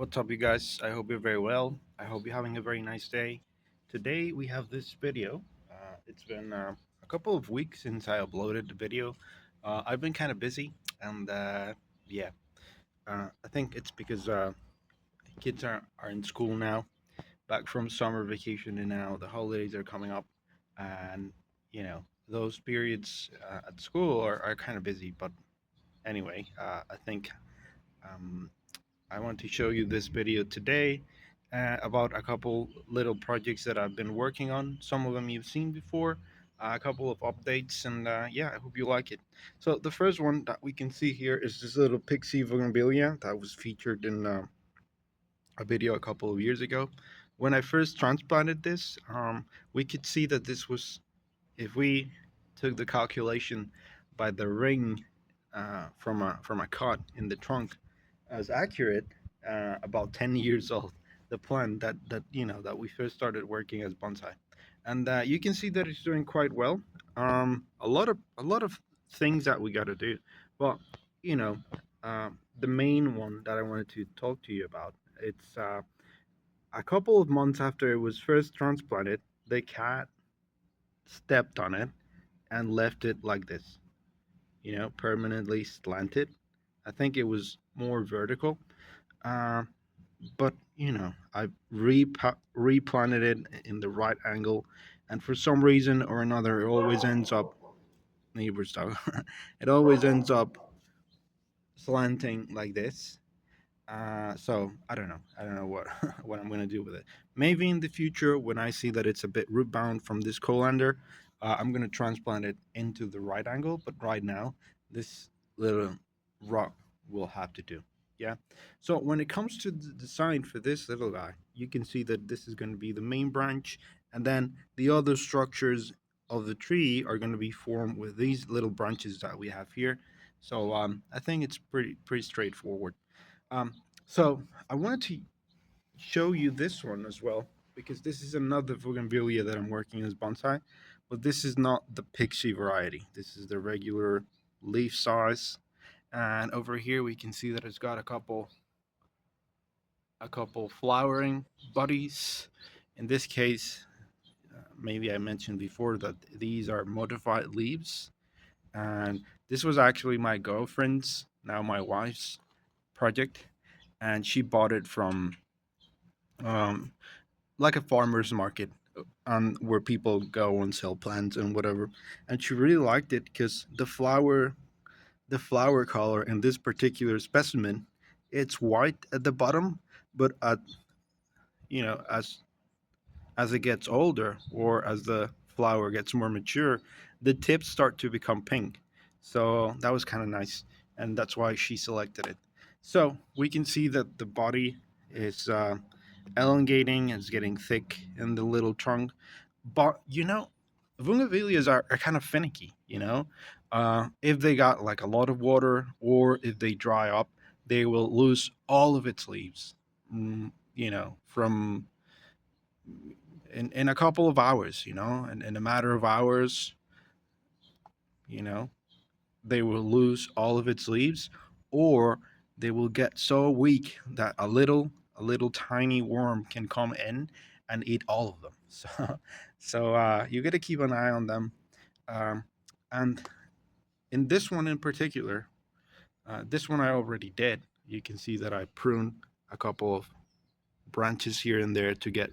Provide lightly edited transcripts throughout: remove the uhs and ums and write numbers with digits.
What's up, you guys? I hope you're very well. I hope you're having a very nice day. Today we have this video. It's been a couple of weeks since I uploaded the video. I've been kind of busy, and yeah, I think it's because kids are in school now, back from summer vacation, and now the holidays are coming up, and those periods at school are kind of busy. But anyway, I think um, I want to show you this video today about a couple little projects that I've been working on. Some of them you've seen before, a couple of updates, and yeah, I hope you like it. So the first one that we can see here is this little Pixie Bougainvillea that was featured in a video a couple of years ago. When I first transplanted this, we could see that this was, if we took the calculation by the ring from a cut in the trunk as accurate, about 10 years old, the plant that we first started working as bonsai, and you can see that it's doing quite well. A lot of things that we got to do, but you know the main one that I wanted to talk to you about, it's a couple of months after it was first transplanted, the cat stepped on it and left it like this, permanently slanted. I think it was more vertical. Uh, but I replanted it in the right angle, and for some reason or another, it always ends up neighbors dog. It always ends up slanting like this. So I don't know. I don't know what what I'm gonna do with it. Maybe in the future, when I see that it's a bit root bound from this colander, I'm gonna transplant it into the right angle. But right now, this little rock will have to do. Yeah. So when it comes to the design for this little guy, you can see that this is going to be the main branch, and then the other structures of the tree are going to be formed with these little branches that we have here. So I think it's pretty straightforward. Um, so I wanted to show you this one as well, because this is another Bougainvillea that I'm working as bonsai, but this is not the Pixie variety. This is the regular leaf size, and over here we can see that it's got a couple flowering buddies. In this case, maybe I mentioned before that these are modified leaves, and this was actually my girlfriend's, now my wife's, project, and she bought it from um, like a farmer's market, where people go and sell plants and whatever. And she really liked it because the flower color in this particular specimen, it's white at the bottom, but as it gets older, or as the flower gets more mature, the tips start to become pink. So that was kind of nice, and that's why she selected it. So we can see that the body is elongating, it's getting thick in the little trunk. But Bougainvilleas are kind of finicky. If they got like a lot of water, or if they dry up, they will lose all of its leaves. From in a couple of hours, in a matter of hours, you know, they will lose all of its leaves, or they will get so weak that a little tiny worm can come in and eat all of them. So you got to keep an eye on them. Um, and in this one in particular, this one I already did. You can see that I pruned a couple of branches here and there to get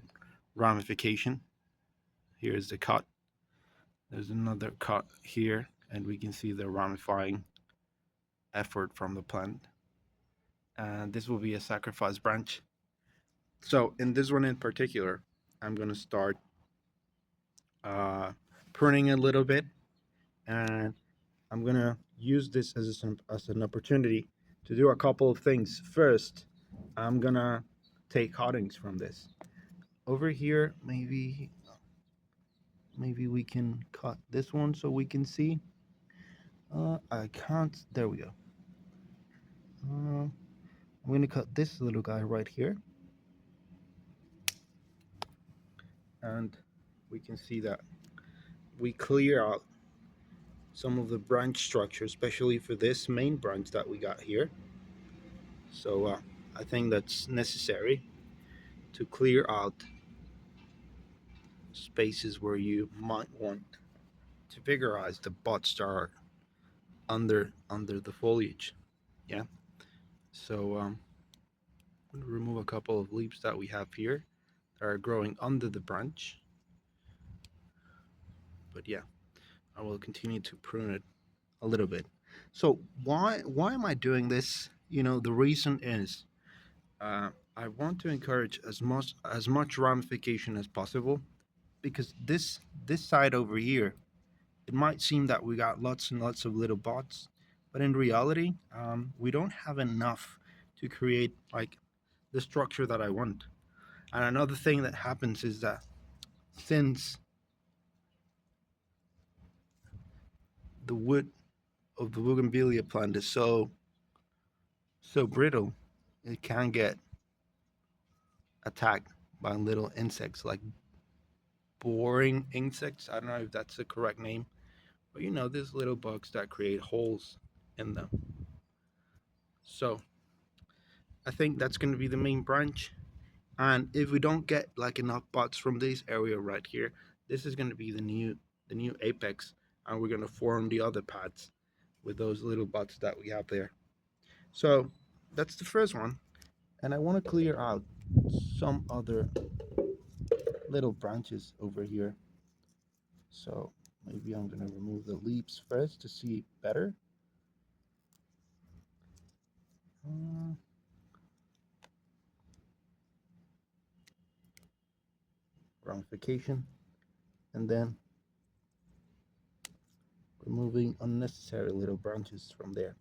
ramification. Here's the cut. There's another cut here, and we can see the ramifying effort from the plant. And this will be a sacrifice branch. So in this one in particular, I'm going to start uh, pruning a little bit, and I'm going to use this as an opportunity to do a couple of things. First, I'm going to take cuttings from this. Over here, maybe we can cut this one so we can see. I can't. There we go. I'm going to cut this little guy right here, and we can see that we clear out some of the branch structure, especially for this main branch that we got here. So I think that's necessary to clear out spaces where you might want to vigorize the buds that are under the foliage. Yeah. So I'm going to remove a couple of leaves that we have here that are growing under the branch. But yeah, I will continue to prune it a little bit. So why am I doing this? The reason is I want to encourage as much ramification as possible, because this side over here, it might seem that we got lots and lots of little bots, but in reality, we don't have enough to create like the structure that I want. And another thing that happens is that since the wood of the Bougainvillea plant is so brittle, it can get attacked by little insects like boring insects. I don't know if that's the correct name, but these little bugs that create holes in them. So I think that's going to be the main branch. And if we don't get like enough buds from this area right here, this is going to be the new apex, and we're going to form the other pads with those little buds that we have there. So that's the first one, and I want to clear out some other little branches over here. So maybe I'm going to remove the leaves first to see better. Uh, Ramification, and then removing unnecessary little branches from there.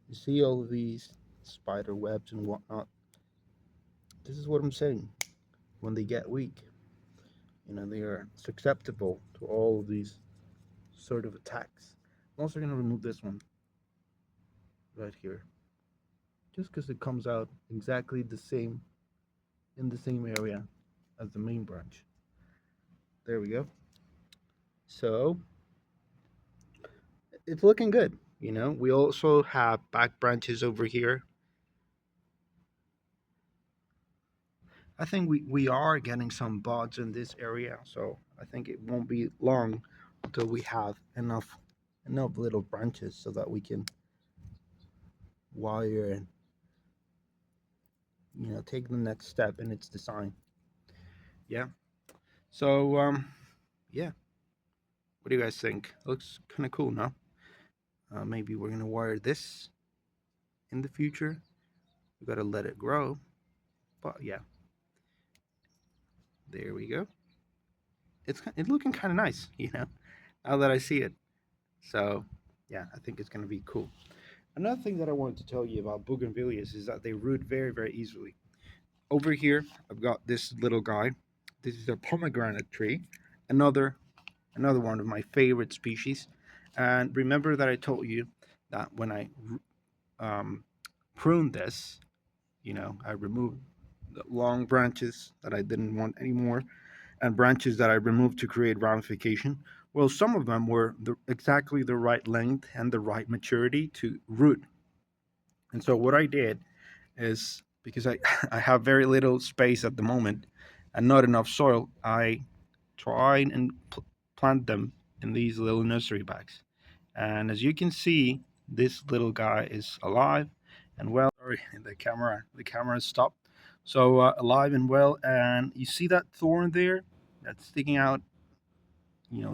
You see all of these spider webs and whatnot. This is what I'm saying. When they get weak, they are susceptible to all of these sort of attacks. I'm also going to remove this one right here, just because it comes out exactly the same in the same area as the main branch. There we go. So it's looking good. We also have back branches over here. I think we are getting some buds in this area, so I think it won't be long until we have enough little branches so that we can wire and take the next step in its design. Yeah. So yeah. What do you guys think? Looks kind of cool, no? Maybe we're gonna wire this in the future. We gotta let it grow, but yeah, there we go. It's looking kind of nice, now that I see it. So yeah, I think it's gonna be cool. Another thing that I wanted to tell you about bougainvilleas is that they root very, very easily. Over here, I've got this little guy. This is a pomegranate tree, another another one of my favorite species. And remember that I told you that when I um, pruned this, I removed the long branches that I didn't want anymore, and branches that I removed to create ramification. Well, some of them were exactly the right length and the right maturity to root. And so what I did is, because I, I have very little space at the moment and not enough soil, I tried and plant them in these little nursery bags. And as you can see, this little guy is alive and well. Sorry, the camera stopped. So alive and well, and you see that thorn there that's sticking out,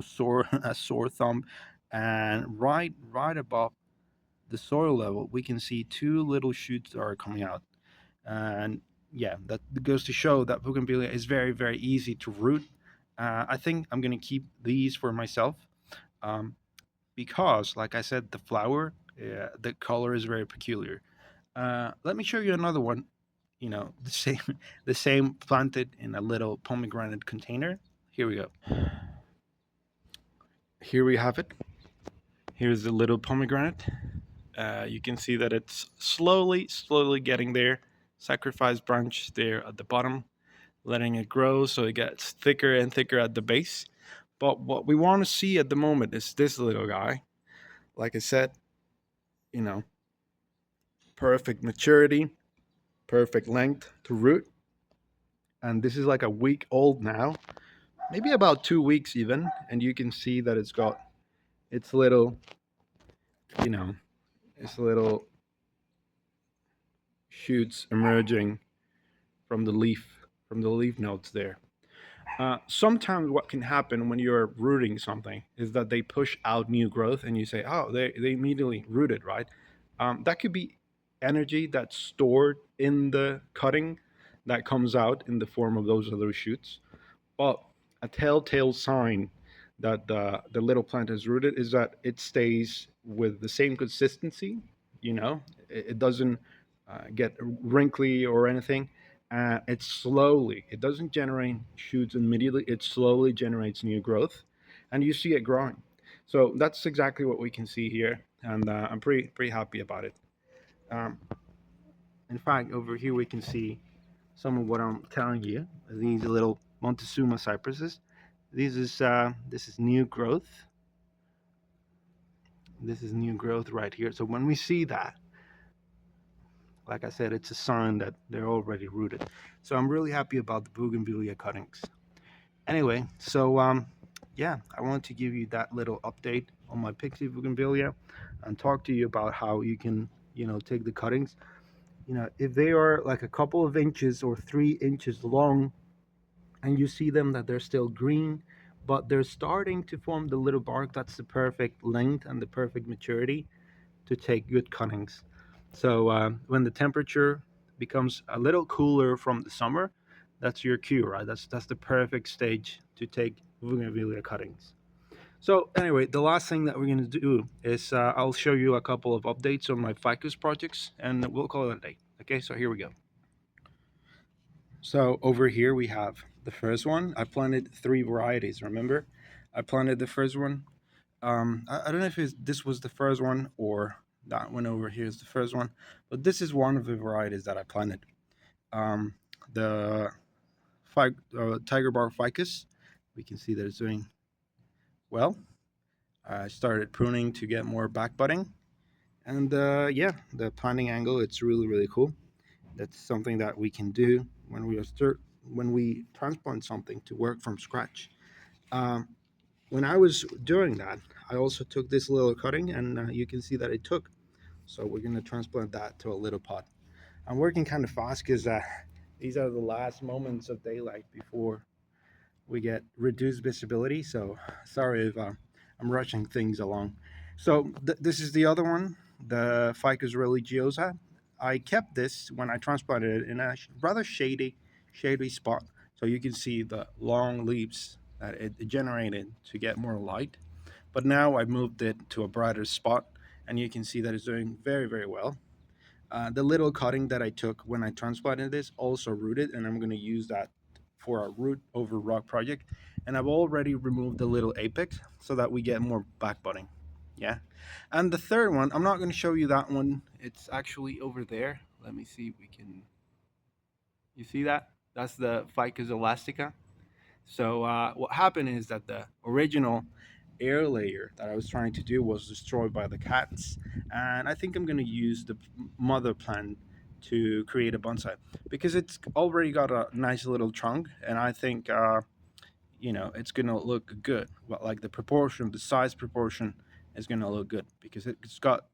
sore a sore thumb, and right above the soil level, we can see two little shoots that are coming out. And yeah, that goes to show that bougainvillea is very, very easy to root. I think I'm gonna keep these for myself, um, because, like I said, the flower, the color is very peculiar. Let me show you another one. The same, the same planted in a little pomegranate container. Here we go. Here we have it. Here's the little pomegranate. You can see that it's slowly getting there. Sacrifice branch there at the bottom, letting it grow so it gets thicker and thicker at the base. But what we want to see at the moment is this little guy. Like I said, you know, perfect maturity, perfect length to root. And this is like a week old now, maybe about 2 weeks even. And you can see that it's got its little, you know, its little shoots emerging from the leaf nodes there. Sometimes what can happen when you're rooting something is that they push out new growth and you say, oh, they immediately rooted, right? That could be energy that's stored in the cutting that comes out in the form of those other shoots. But a telltale sign that the little plant is rooted is that it stays with the same consistency. It doesn't get wrinkly or anything. It doesn't generate shoots immediately. It slowly generates new growth, and you see it growing. So that's exactly what we can see here, and I'm pretty happy about it. Um, in fact, over here we can see some of what I'm telling you. These little Montezuma cypresses. This is new growth. This is new growth right here. So when we see that, like I said, it's a sign that they're already rooted. So I'm really happy about the Bougainvillea cuttings. Anyway, so yeah, I wanted to give you that little update on my Pixie Bougainvillea and talk to you about how you can, take the cuttings. If they are like a couple of inches or 3 inches long, and you see them that they're still green, but they're starting to form the little bark. That's the perfect length and the perfect maturity to take good cuttings. So when the temperature becomes a little cooler from the summer, that's your cue, right? That's the perfect stage to take Bougainvillea cuttings. So anyway, the last thing that we're going to do is I'll show you a couple of updates on my ficus projects, and we'll call it a day. Okay, so here we go. So over here we have the first one. I planted three varieties. Remember, I planted the first one. I don't know if this was the first one or that one over here is the first one, but this is one of the varieties that I planted. Um, the tiger bar ficus. We can see that it's doing well. I started pruning to get more back budding, and yeah, the planting angle it's really cool. That's something that we can do when we transplant something to work from scratch. Um, when I was doing that, I also took this little cutting, and you can see that it took. So we're gonna transplant that to a little pot. I'm working kind of fast because these are the last moments of daylight before we get reduced visibility. So sorry if I'm rushing things along. So this is the other one, the Ficus religiosa. I kept this when I transplanted it in a rather shady spot. So you can see the long leaves that it generated to get more light. But now I've moved it to a brighter spot, and you can see that it's doing very well. The little cutting that I took when I transplanted this also rooted, and I'm going to use that for a root over rock project. And I've already removed the little apex so that we get more back budding. Yeah. And the third one, I'm not going to show you that one. It's actually over there. Let me see if we can. You see that? That's the Ficus elastica. So what happened is that the original air layer that I was trying to do was destroyed by the cats, and I think I'm going to use the mother plant to create a bonsai because it's already got a nice little trunk, and I think it's going to look good. Well, like the proportion, the size proportion is going to look good because it's got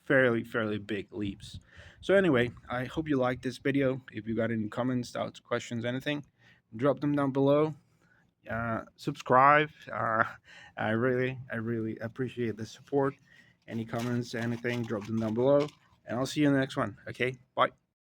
fairly big leaves. So anyway, I hope you liked this video. If you got any comments, doubts, questions, anything, drop them down below. Subscribe. I really appreciate the support. Any comments, anything, drop them down below, and I'll see you in the next one. Okay, bye.